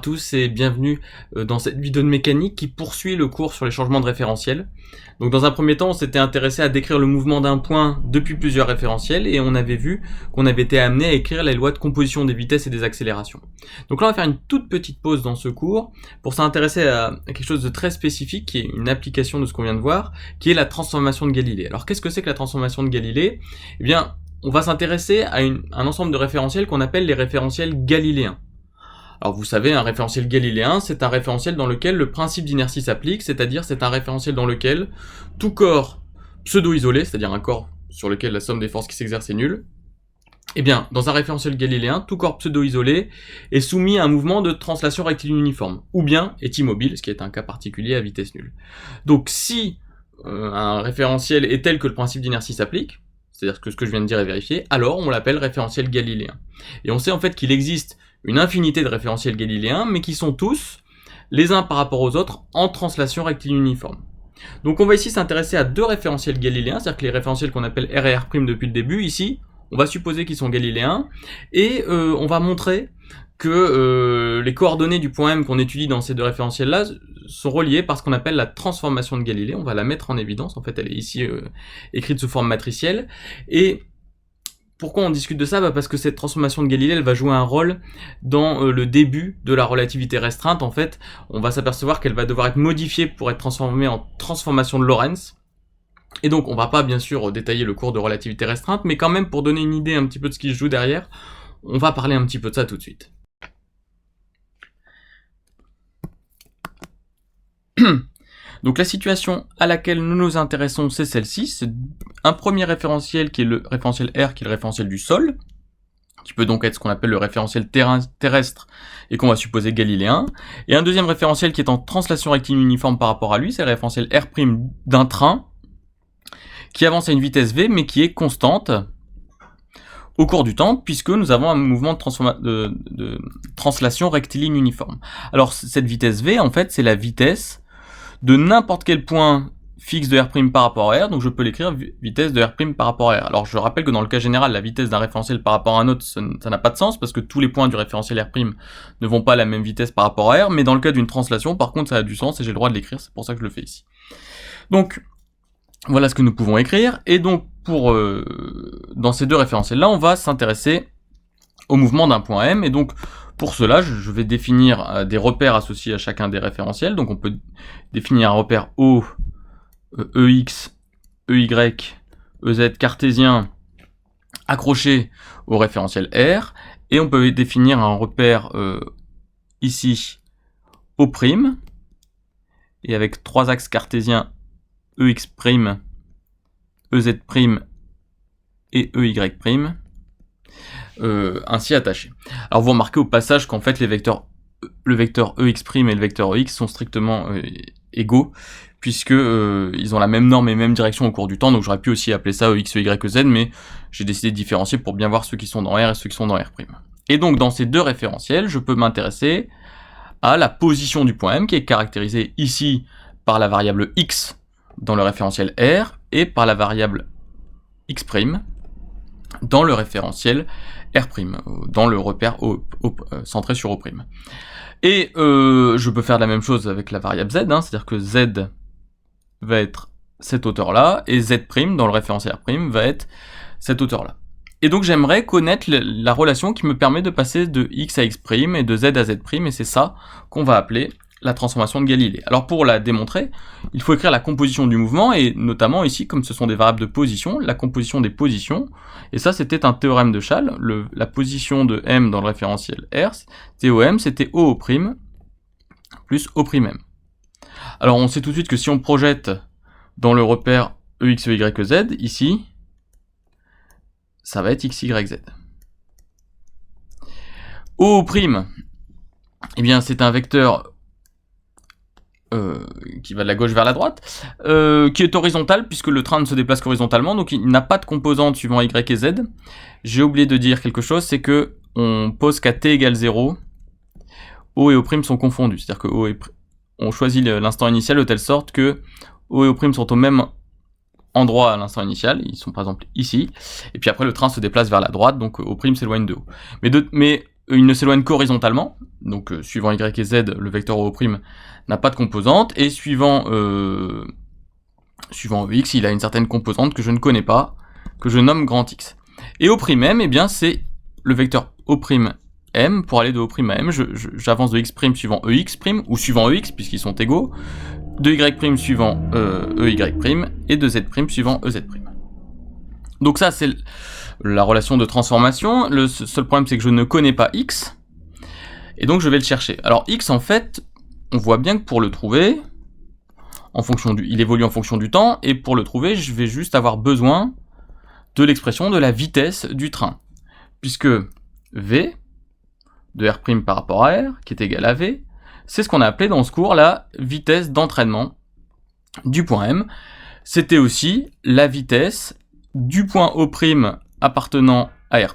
tous et bienvenue dans cette vidéo de mécanique qui poursuit le cours sur les changements de référentiel. Donc dans un premier temps, on s'était intéressé à décrire le mouvement d'un point depuis plusieurs référentiels et on avait vu qu'on avait été amené à écrire les lois de composition des vitesses et des accélérations. Donc là, on va faire une toute petite pause dans ce cours pour s'intéresser à quelque chose de très spécifique qui est une application de ce qu'on vient de voir, qui est la transformation de Galilée. Alors qu'est-ce que c'est que la transformation de Galilée ? Eh bien, on va s'intéresser à un ensemble de référentiels qu'on appelle les référentiels galiléens. Alors vous savez, un référentiel galiléen, c'est un référentiel dans lequel le principe d'inertie s'applique, c'est-à-dire c'est un référentiel dans lequel tout corps pseudo-isolé, c'est-à-dire un corps sur lequel la somme des forces qui s'exercent est nulle, eh bien, dans un référentiel galiléen, tout corps pseudo-isolé est soumis à un mouvement de translation rectiligne uniforme, ou bien est immobile, ce qui est un cas particulier à vitesse nulle. Donc si un référentiel est tel que le principe d'inertie s'applique, c'est-à-dire que ce que je viens de dire est vérifié, alors on l'appelle référentiel galiléen. Et on sait en fait qu'il existe une infinité de référentiels galiléens, mais qui sont tous, les uns par rapport aux autres, en translation rectiligne uniforme. Donc on va ici s'intéresser à deux référentiels galiléens, c'est-à-dire que les référentiels qu'on appelle R et R' depuis le début, ici, on va supposer qu'ils sont galiléens, et on va montrer que les coordonnées du point M qu'on étudie dans ces deux référentiels-là sont reliées par ce qu'on appelle la transformation de Galilée. On va la mettre en évidence, en fait elle est ici écrite sous forme matricielle, et pourquoi on discute de ça ? Parce que cette transformation de Galilée, elle va jouer un rôle dans le début de la relativité restreinte. En fait, on va s'apercevoir qu'elle va devoir être modifiée pour être transformée en transformation de Lorentz. Et donc, on va pas bien sûr détailler le cours de relativité restreinte, mais quand même pour donner une idée un petit peu de ce qui se joue derrière, on va parler un petit peu de ça tout de suite. Donc la situation à laquelle nous nous intéressons, c'est celle-ci. C'est un premier référentiel qui est le référentiel R, qui est le référentiel du sol, qui peut donc être ce qu'on appelle le référentiel terrestre, et qu'on va supposer galiléen. Et un deuxième référentiel qui est en translation rectiligne uniforme par rapport à lui, c'est le référentiel R' d'un train, qui avance à une vitesse v, mais qui est constante au cours du temps, puisque nous avons un mouvement de translation rectiligne uniforme. Alors cette vitesse v, en fait, c'est la vitesse de n'importe quel point fixe de R' par rapport à R, donc je peux l'écrire vitesse de R' par rapport à R. Alors je rappelle que dans le cas général, la vitesse d'un référentiel par rapport à un autre, ça n'a pas de sens, parce que tous les points du référentiel R' ne vont pas à la même vitesse par rapport à R, mais dans le cas d'une translation, par contre, ça a du sens, et j'ai le droit de l'écrire, c'est pour ça que je le fais ici. Donc, voilà ce que nous pouvons écrire, et donc, dans ces deux référentiels-là, on va s'intéresser au mouvement d'un point M, et donc, pour cela, je vais définir des repères associés à chacun des référentiels. Donc on peut définir un repère O, EX, EY, EZ cartésien accroché au référentiel R. Et on peut définir un repère ici O', et avec trois axes cartésiens EX', EZ' et EY'. Ainsi attaché. Alors vous remarquez au passage qu'en fait le vecteur EX' et le vecteur EX sont strictement égaux, puisque ils ont la même norme et même direction au cours du temps, donc j'aurais pu aussi appeler ça EX, EY, EZ, mais j'ai décidé de différencier pour bien voir ceux qui sont dans R et ceux qui sont dans R'. Et donc dans ces deux référentiels, je peux m'intéresser à la position du point M, qui est caractérisée ici par la variable X dans le référentiel R, et par la variable X' dans le référentiel R', dans le repère centré sur O'. Et je peux faire la même chose avec la variable Z, c'est-à-dire que Z va être cette hauteur-là, et Z' dans le référentiel R' va être cette hauteur-là. Et donc j'aimerais connaître la relation qui me permet de passer de X à X' et de Z à Z', et c'est ça qu'on va appeler la transformation de Galilée. Alors pour la démontrer, il faut écrire la composition du mouvement, et notamment ici, comme ce sont des variables de position, la composition des positions, et ça c'était un théorème de Schall, la position de M dans le référentiel R, TOM, c'était O' plus O'M. Alors on sait tout de suite que si on projette dans le repère EX, EY, EZ, ici, ça va être XY, Z. O', eh bien c'est un vecteur qui va de la gauche vers la droite, qui est horizontal puisque le train ne se déplace qu'horizontalement, donc il n'a pas de composante suivant Y et Z. J'ai oublié de dire quelque chose, c'est que on pose qu'à t égale 0, O et O' sont confondus, c'est-à-dire que on choisit l'instant initial de telle sorte que O et O' sont au même endroit à l'instant initial, ils sont par exemple ici, et puis après le train se déplace vers la droite, donc O' s'éloigne de O. Mais il ne s'éloigne qu'horizontalement, donc suivant y et z, le vecteur O' n'a pas de composante, et suivant X, il a une certaine composante que je ne connais pas, que je nomme grand X. Et O'M, eh bien c'est le vecteur O'M, pour aller de O'M à M, j'avance de X' suivant EX', ou suivant EX, puisqu'ils sont égaux, de Y' suivant EY', et de Z' suivant EZ'. Donc ça, c'est la relation de transformation. Le seul problème, c'est que je ne connais pas X, et donc je vais le chercher. Alors X, en fait, on voit bien que pour le trouver, il évolue en fonction du temps, et pour le trouver, je vais juste avoir besoin de l'expression de la vitesse du train. Puisque V, de R' par rapport à R, qui est égal à V, c'est ce qu'on a appelé dans ce cours la vitesse d'entraînement du point M. C'était aussi la vitesse du point O' appartenant à R'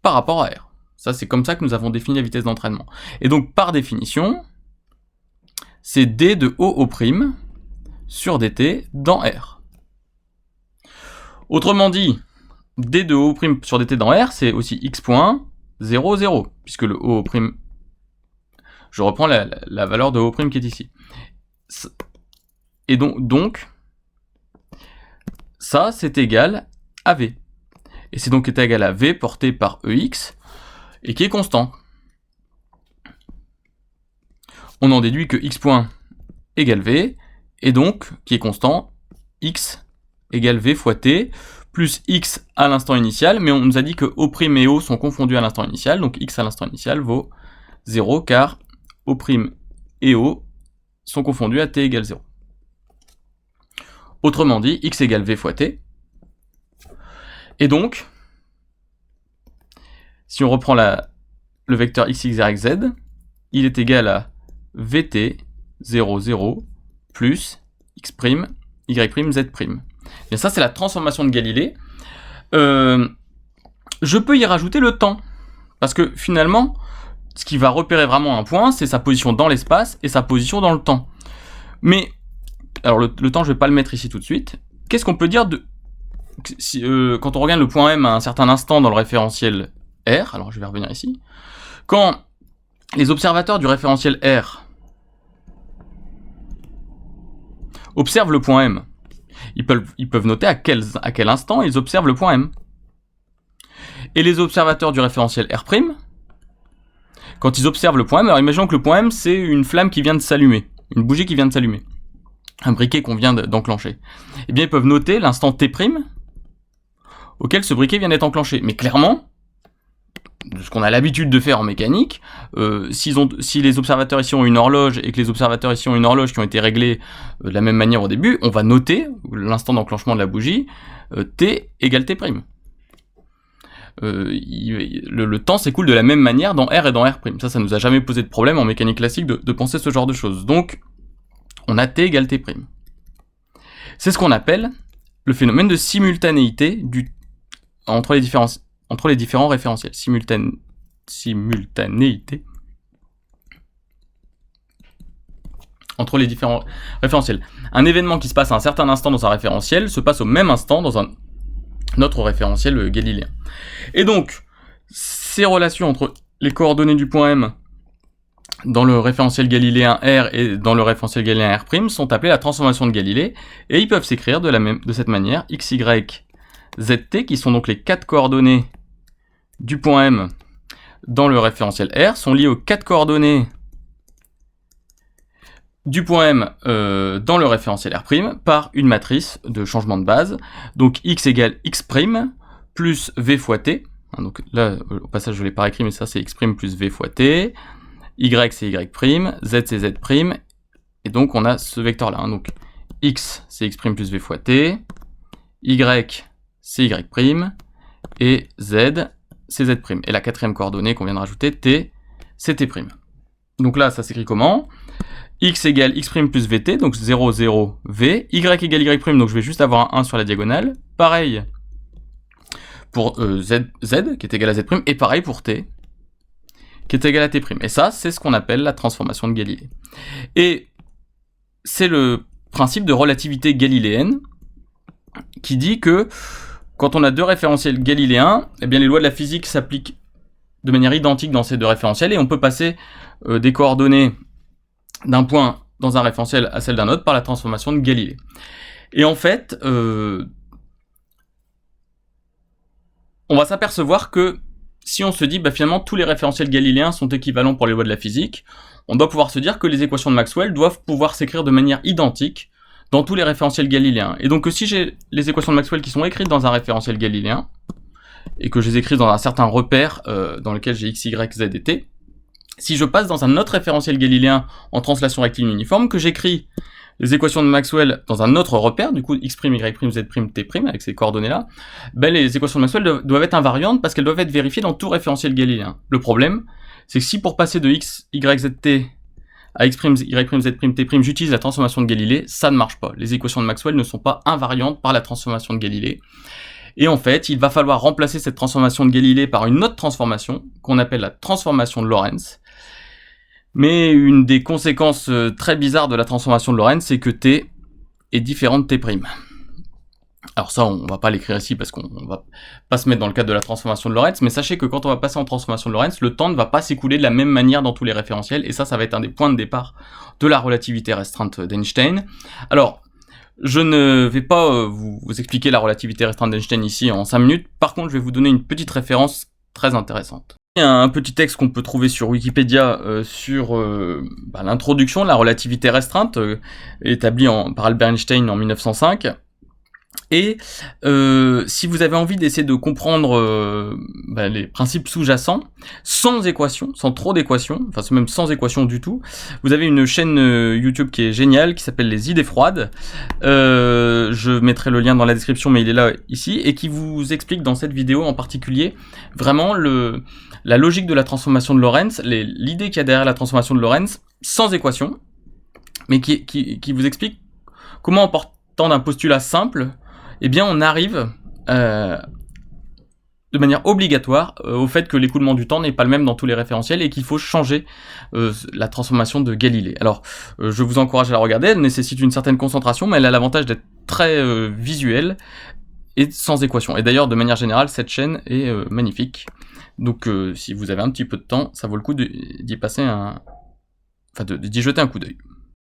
par rapport à R. Ça, c'est comme ça que nous avons défini la vitesse d'entraînement. Et donc, par définition, c'est d de O' sur dt dans R. Autrement dit, d de O' sur dt dans R, c'est aussi x point 0, 0, puisque le O', je reprends la valeur de O' qui est ici. Et donc ça, c'est égal à V. Et c'est donc égal à V porté par EX, et qui est constant. On en déduit que x point égale V, et donc, qui est constant, x égale V fois t, plus x à l'instant initial, mais on nous a dit que O' et O sont confondus à l'instant initial, donc x à l'instant initial vaut 0, car O' et O sont confondus à t égale 0. Autrement dit, x égale V fois t. Et donc, si on reprend le vecteur x, y, z, il est égal à vt 0, 0 plus x', y', z'. Et ça, c'est la transformation de Galilée. Je peux y rajouter le temps. Parce que finalement, ce qui va repérer vraiment un point, c'est sa position dans l'espace et sa position dans le temps. Mais, alors le temps, je ne vais pas le mettre ici tout de suite. Qu'est-ce qu'on peut dire quand on regarde le point M à un certain instant dans le référentiel R, alors je vais revenir ici, quand les observateurs du référentiel R observent le point M, ils peuvent noter à quel instant ils observent le point M. Et les observateurs du référentiel R', quand ils observent le point M, alors imaginons que le point M, c'est une flamme qui vient de s'allumer, une bougie qui vient de s'allumer, un briquet qu'on vient d'enclencher. Eh bien, ils peuvent noter l'instant T', auquel ce briquet vient d'être enclenché. Mais clairement, de ce qu'on a l'habitude de faire en mécanique, si les observateurs ici ont une horloge et que les observateurs ici ont une horloge qui ont été réglées de la même manière au début, on va noter l'instant d'enclenchement de la bougie, T égale T'. Le temps s'écoule de la même manière dans R et dans R'. Ça nous a jamais posé de problème en mécanique classique de penser ce genre de choses. Donc, on a T égale T'. C'est ce qu'on appelle le phénomène de simultanéité entre les différents référentiels. Simultanéité entre les différents référentiels. Un événement qui se passe à un certain instant dans un référentiel se passe au même instant dans un autre référentiel galiléen. Et donc, ces relations entre les coordonnées du point M dans le référentiel galiléen R et dans le référentiel galiléen R' sont appelées la transformation de Galilée, et ils peuvent s'écrire de cette manière, x, y, zt, qui sont donc les 4 coordonnées du point M dans le référentiel R, sont liées aux 4 coordonnées du point M dans le référentiel R' par une matrice de changement de base. Donc x égale x' plus v fois t. Donc là, au passage, je ne l'ai pas écrit, mais ça c'est x' plus v fois t. Y c'est y', z c'est z', et donc on a ce vecteur-là. Donc x c'est x' plus v fois t, y c'est y', et z c'est z'. Et la quatrième coordonnée qu'on vient de rajouter, t, c'est t'. Donc là, ça s'écrit comment ? X égale x' plus vt, donc 0, 0, v. Y égale y', donc je vais juste avoir un 1 sur la diagonale. Pareil pour z, qui est égal à z', et pareil pour t, qui est égal à t'. Et ça, c'est ce qu'on appelle la transformation de Galilée. Et c'est le principe de relativité galiléenne qui dit que quand on a deux référentiels galiléens, eh bien les lois de la physique s'appliquent de manière identique dans ces deux référentiels, et on peut passer des coordonnées d'un point dans un référentiel à celle d'un autre par la transformation de Galilée. Et en fait, on va s'apercevoir que si on se dit finalement tous les référentiels galiléens sont équivalents pour les lois de la physique, on doit pouvoir se dire que les équations de Maxwell doivent pouvoir s'écrire de manière identique dans tous les référentiels galiléens. Et donc si j'ai les équations de Maxwell qui sont écrites dans un référentiel galiléen, et que je les écris dans un certain repère dans lequel j'ai x, y, z et t, si je passe dans un autre référentiel galiléen en translation rectiligne uniforme, que j'écris les équations de Maxwell dans un autre repère, du coup x', y', z', t', avec ces coordonnées-là, les équations de Maxwell doivent être invariantes parce qu'elles doivent être vérifiées dans tout référentiel galiléen. Le problème, c'est que si pour passer de x, y, z, t à x', y', z', t', j'utilise la transformation de Galilée, ça ne marche pas. Les équations de Maxwell ne sont pas invariantes par la transformation de Galilée. Et en fait, il va falloir remplacer cette transformation de Galilée par une autre transformation, qu'on appelle la transformation de Lorentz. Mais une des conséquences très bizarres de la transformation de Lorentz, c'est que t est différent de t'. Alors ça, on va pas l'écrire ici parce qu'on va pas se mettre dans le cadre de la transformation de Lorentz, mais sachez que quand on va passer en transformation de Lorentz, le temps ne va pas s'écouler de la même manière dans tous les référentiels, et ça va être un des points de départ de la relativité restreinte d'Einstein. Alors, je ne vais pas vous expliquer la relativité restreinte d'Einstein ici en 5 minutes, par contre je vais vous donner une petite référence très intéressante. Il y a un petit texte qu'on peut trouver sur Wikipédia sur l'introduction de la relativité restreinte, établie par Albert Einstein en 1905. Et si vous avez envie d'essayer de comprendre les principes sous-jacents, sans équations, sans trop d'équations, enfin même sans équations du tout, vous avez une chaîne YouTube qui est géniale, qui s'appelle Les Idées Froides. Je mettrai le lien dans la description, mais il est là, ici, et qui vous explique dans cette vidéo en particulier, vraiment la logique de la transformation de Lorentz, l'idée qu'il y a derrière la transformation de Lorentz, sans équations, mais qui vous explique comment, en partant d'un postulat simple, eh bien on arrive de manière obligatoire au fait que l'écoulement du temps n'est pas le même dans tous les référentiels et qu'il faut changer la transformation de Galilée. Alors je vous encourage à la regarder, elle nécessite une certaine concentration, mais elle a l'avantage d'être très visuelle et sans équation. Et d'ailleurs, de manière générale, cette chaîne est magnifique. Donc si vous avez un petit peu de temps, ça vaut le coup d'y passer d'y jeter un coup d'œil.